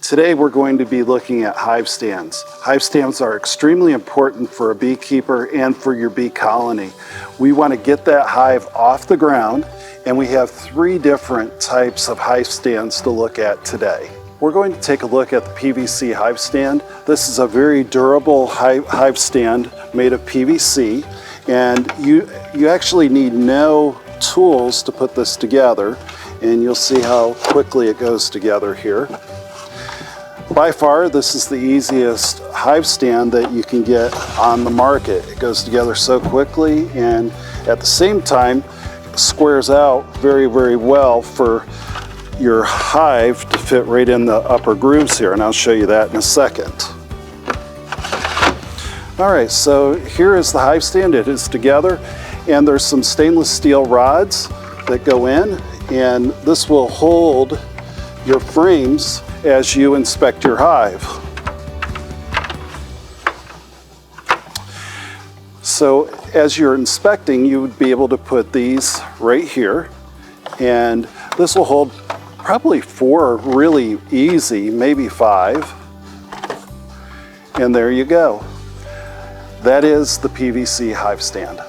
Today we're going to be looking at hive stands. Hive stands are extremely important for a beekeeper and for your bee colony. We want to get that hive off the ground, and we have 3 different types of hive stands to look at today. We're going to take a look at the PVC hive stand. This is a very durable hive stand made of PVC, and you actually need no tools to put this together, and you'll see how quickly it goes together here. By far, this is the easiest hive stand that you can get on the market. It goes together so quickly, and at the same time squares out very, very well for your hive to fit right in the upper grooves here, and I'll show you that in a second. All right, so here is the hive stand. It is together, and there's some stainless steel rods that go in, and this will hold your frames as you inspect your hive. So as you're inspecting, you would be able to put these right here, and this will hold probably 4 really easy, maybe 5. And there you go. That is the PVC hive stand.